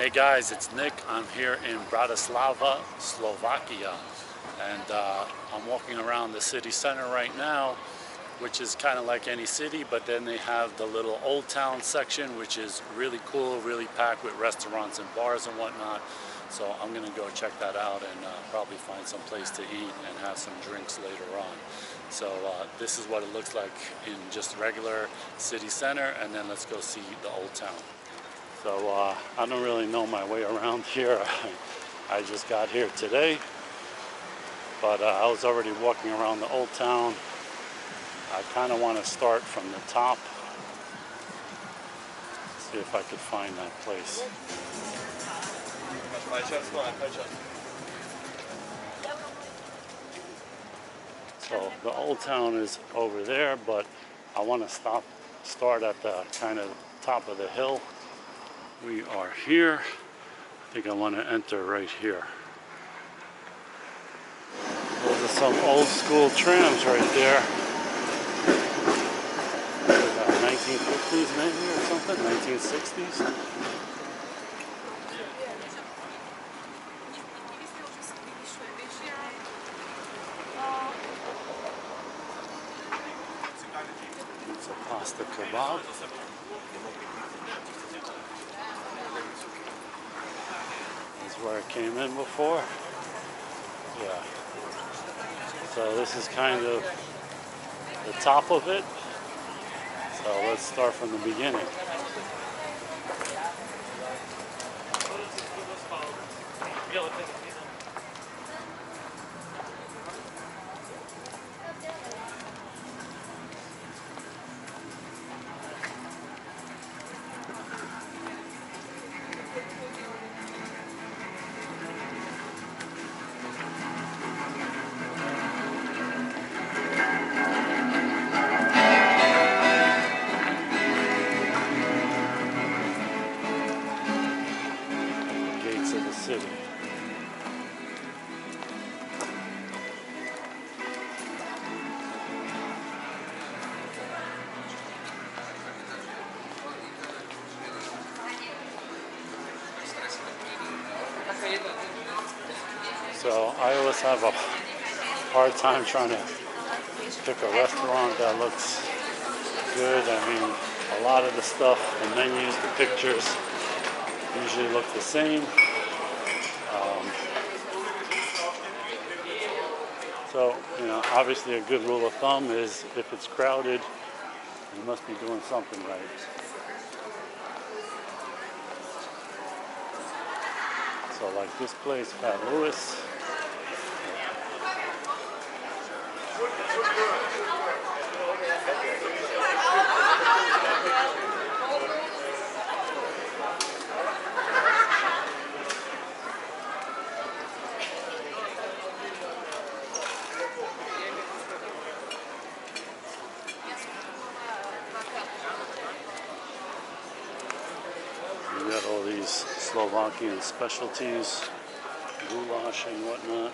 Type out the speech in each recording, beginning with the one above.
Hey guys, it's Nick. I'm here in Bratislava, Slovakia, and I'm walking around the city center right now, which is kind of like any city, but then they have the little old town section, which is really cool, really packed with restaurants and bars and whatnot. So I'm gonna go check that out and probably find some place to eat and have some drinks later on. So this is what it looks like in just regular city center, and then let's go see the old town. So I don't really know my way around here. I just got here today, but I was already walking around the old town. I kind of want to start from the top, see if I could find that place. So the old town is over there, but I want to start at the kind of top of the hill. We are here. I think I want to enter right here. Those are some old school trams right there. 1950s maybe or something, 1960s. It's a pasta kebab. Where I came in before. Yeah. So this is kind of the top of it. So let's start from the beginning. Of the city. So I always have a hard time trying to pick a restaurant that looks good. I mean, a lot of the stuff, the menus, the pictures usually look the same. So, you know, obviously a good rule of thumb is if it's crowded, you must be doing something right. So like this place, Fat Louis. We got all these Slovakian specialties, goulash and whatnot.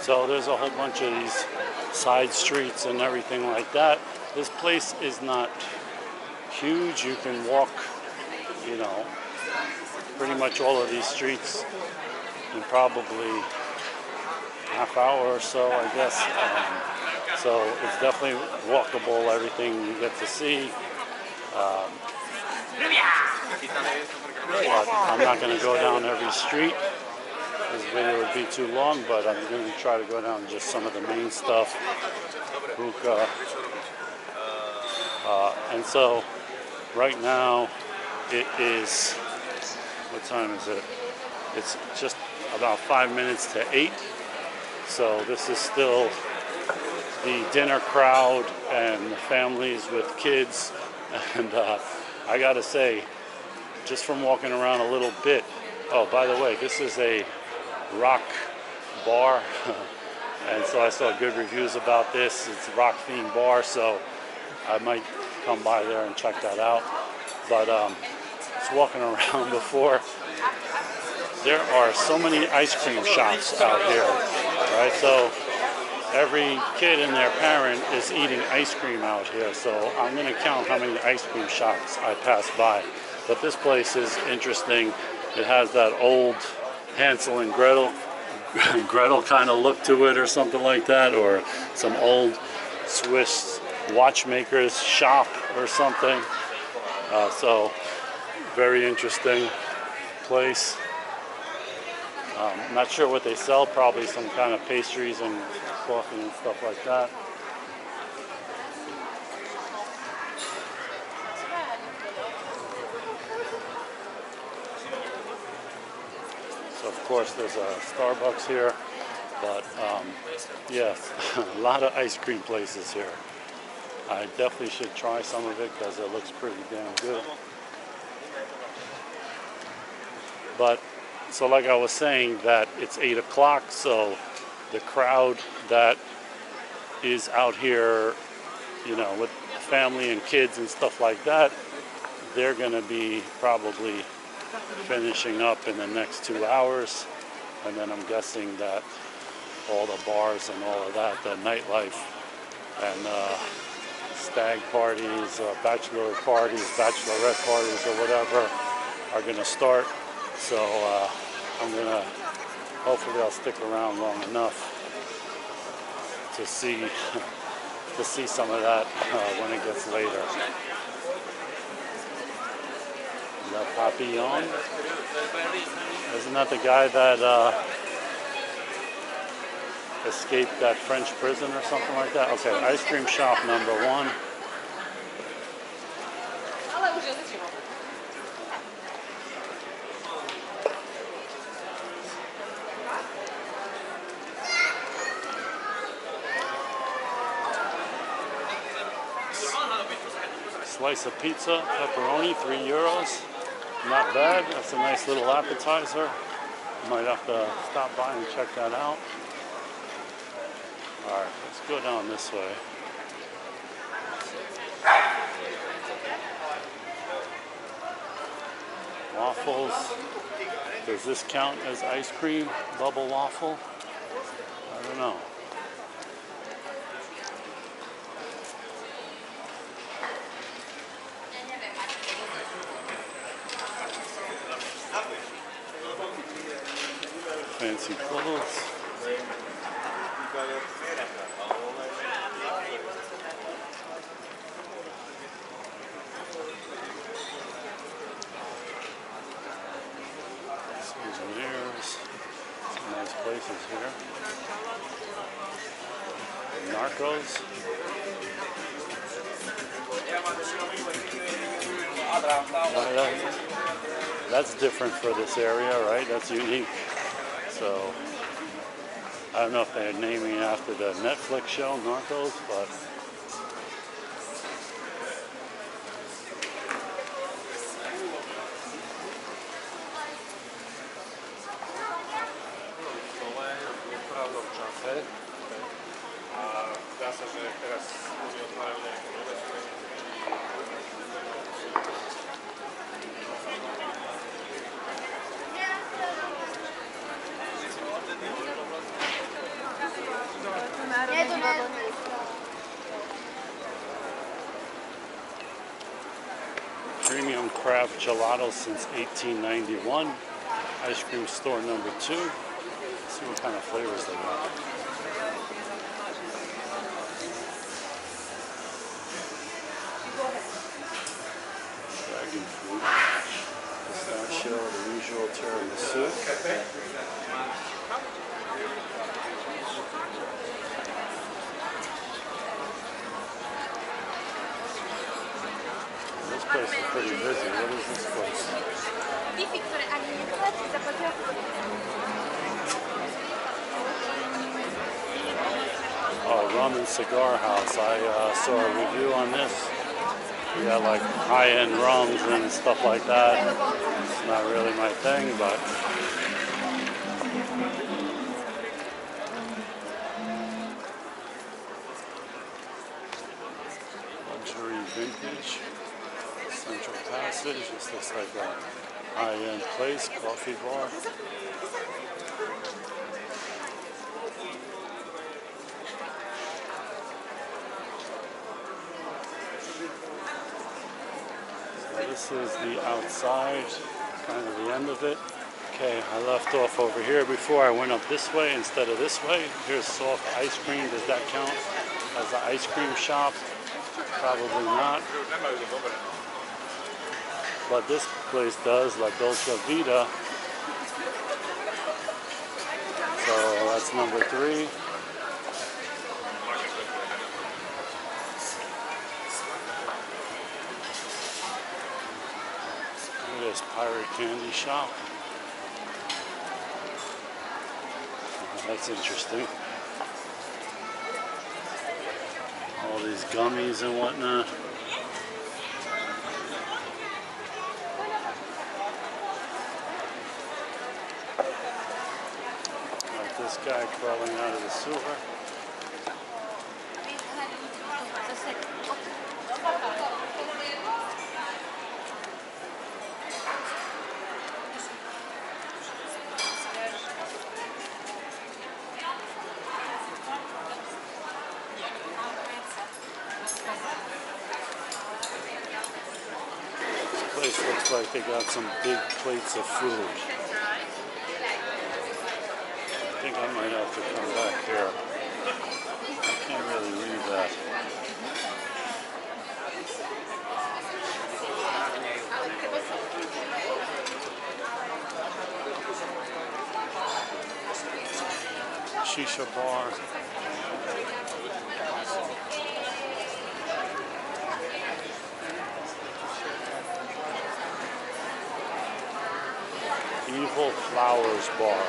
So there's a whole bunch of these side streets and everything like that. This place is not huge. You can walk, you know, pretty much all of these streets in probably half hour or so, I guess. So it's definitely walkable, everything you get to see. But I'm not going to go down every street. This video would be too long, but I'm going to try to go down just some of the main stuff. Hookah. And so right now it is, what time is it? It's just about 5 minutes to 8. So this is still the dinner crowd and the families with kids, and I gotta say, just from walking around a little bit. Oh, by the way, this is a rock bar. And so I saw good reviews about this. It's a rock themed bar, so I might come by there and check that out. But just walking around before, there are so many ice cream shops out here, right? So every kid and their parent is eating ice cream out here. So I'm gonna count how many ice cream shops I pass by. But this place is interesting. It has that old Hansel and Gretel kind of look to it or something like that, or some old Swiss watchmaker's shop or something. So very interesting place. I'm not sure what they sell, probably some kind of pastries and coffee and stuff like that. So of course there's a Starbucks here, but yes, a lot of ice cream places here. I definitely should try some of it because it looks pretty damn good. But so like I was saying, that it's 8 o'clock, so the crowd that is out here, you know, with family and kids and stuff like that, they're gonna be probably finishing up in the next 2 hours. And then I'm guessing that all the bars and all of that, the nightlife and stag parties, bachelor parties, bachelorette parties or whatever are gonna start. So hopefully I'll stick around long enough to see some of that when it gets later. Le Papillon, isn't that the guy that escaped that French prison or something like that? Okay, ice cream shop number 1. Slice of pizza, pepperoni, €3. Not bad. That's a nice little appetizer. Might have to stop by and check that out. Alright, let's go down this way. Waffles. Does this count as ice cream? Bubble waffle? I don't know. Fancy clothes. Souvenirs. Some nice places here. Narcos. That's different for this area, right? That's unique. So, I don't know if they're naming it after the Netflix show, Narcos, but premium craft gelato since 1891. Ice cream store number 2. Let's see what kind of flavors they got. Dragon fruit, pistachio, the usual tiramisu. This place is pretty busy. What is this place? Oh, Rum and Cigar House. I saw a review on this. Yeah, like high-end rums and stuff like that. It's not really my thing, but luxury vintage, Central Passage. This looks like a high-end place, coffee bar. This is the outside, kind of the end of it. Okay, I left off over here before. I went up this way instead of this way. Here's soft ice cream. Does that count as an ice cream shop? Probably not. But this place does, La Dolce Vita. So that's number 3. This pirate candy shop. That's interesting. All these gummies and whatnot. Like this guy crawling out of the sewer. Place looks like they got some big plates of food. I think I might have to come back here. I can't really read that. Shisha bar. Evil Flowers bar.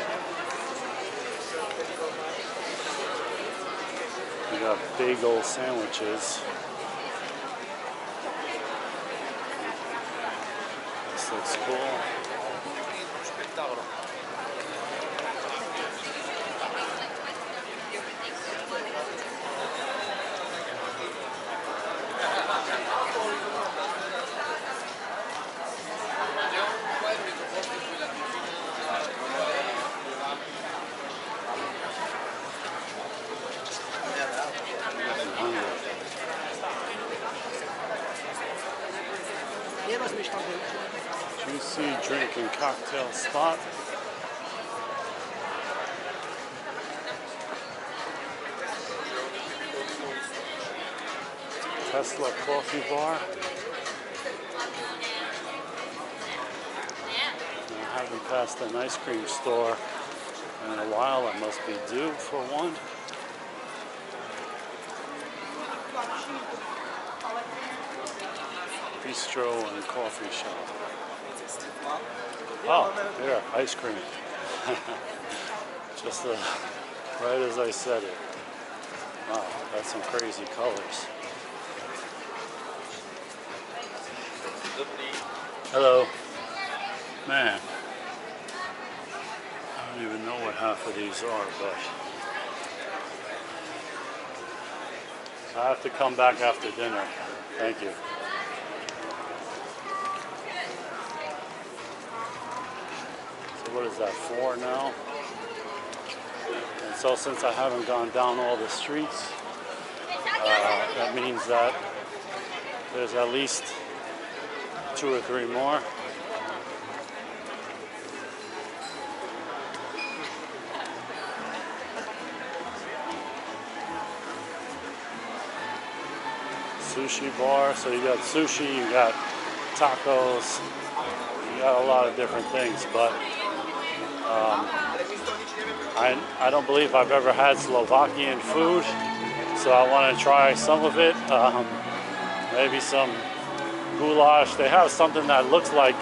We got bagel sandwiches. This looks cool. Juicy drink and cocktail spot. Tesla coffee bar. I haven't passed an ice cream store in a while. I must be due for one. Bistro and coffee shop. Oh, here, ice cream. Just right as I said it. Wow, that's some crazy colors. Hello. Man, I don't even know what half of these are, but I have to come back after dinner. Thank you. What is that, 4 now? And so since I haven't gone down all the streets, that means that there's at least 2 or 3 more. Sushi bar, so you got sushi, you got tacos, you got a lot of different things, but I don't believe I've ever had Slovakian food, so I want to try some of it. Maybe some goulash. They have something that looks like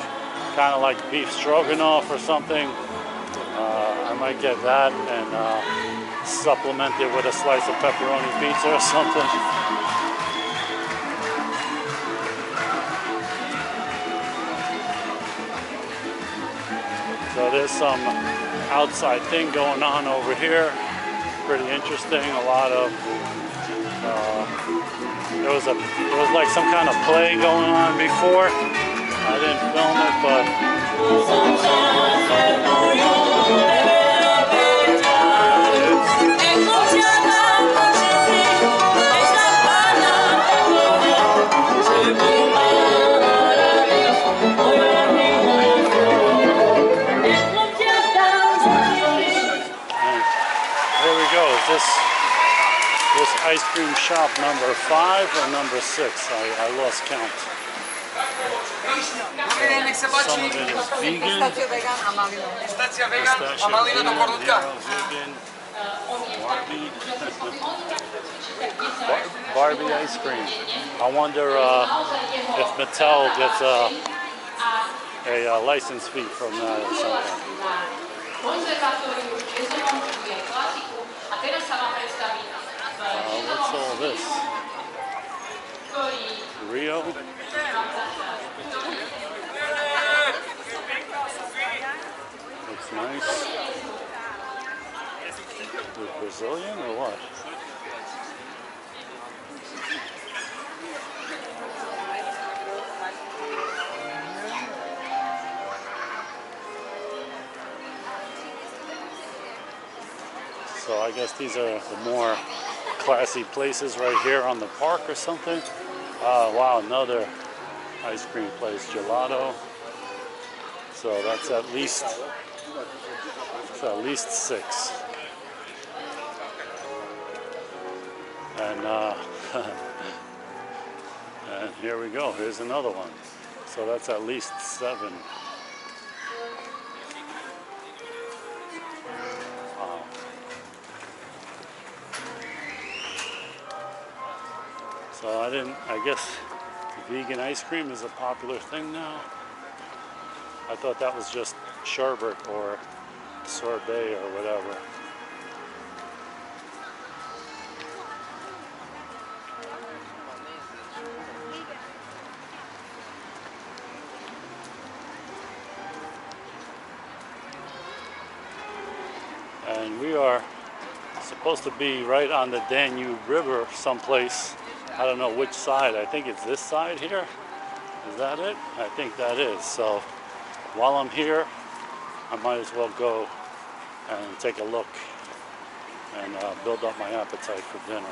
kind of like beef stroganoff or something. I might get that and supplement it with a slice of pepperoni pizza or something. So there's some outside thing going on over here. Pretty interesting. A lot of there was like some kind of play going on before. I didn't film it, but there we go. Is this ice cream shop number 5 or number 6? I lost count. Some of it is vegan. Pistachio vegan, vegan, Barbie ice cream. I wonder if Mattel gets a license fee from that or something. What's all this? Rio? Looks nice. Is it Brazilian or what? So I guess these are the more classy places right here on the park or something. Wow, another ice cream place, gelato. So that's at least 6. And and here we go. Here's another one. So that's at least 7. Wow. So I guess vegan ice cream is a popular thing now. I thought that was just sherbet or sorbet or whatever. And we are supposed to be right on the Danube River someplace. I don't know which side. I think it's this side here. Is that it? I think that is. So while I'm here, I might as well go and take a look and build up my appetite for dinner.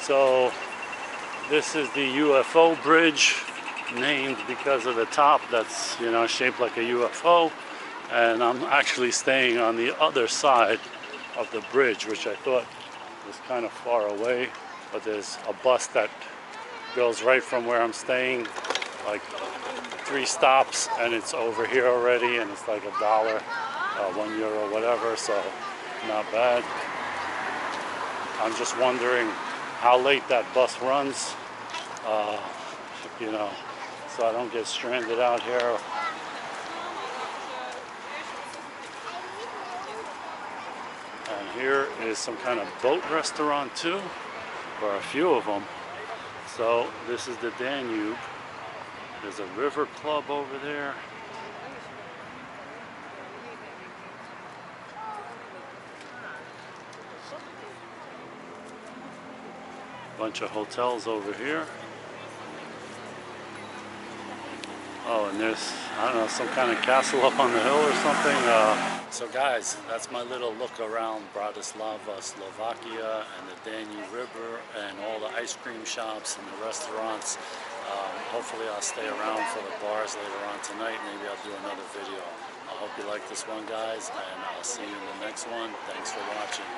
So this is the UFO Bridge, named because of the top that's, you know, shaped like a UFO. And I'm actually staying on the other side of the bridge, which I thought was kind of far away, but there's a bus that goes right from where I'm staying, like 3 stops, and it's over here already, and it's like $1, €1, whatever, so not bad. I'm just wondering how late that bus runs, you know, so I don't get stranded out here. And here is some kind of boat restaurant too, or a few of them. So this is the Danube. There's a river club over there. Bunch of hotels over here. Oh, and there's, I don't know, some kind of castle up on the hill or something. So guys, that's my little look around Bratislava, Slovakia, and the Danube River, and all the ice cream shops and the restaurants. Hopefully I'll stay around for the bars later on tonight. Maybe I'll do another video. I hope you like this one, guys, and I'll see you in the next one. Thanks for watching.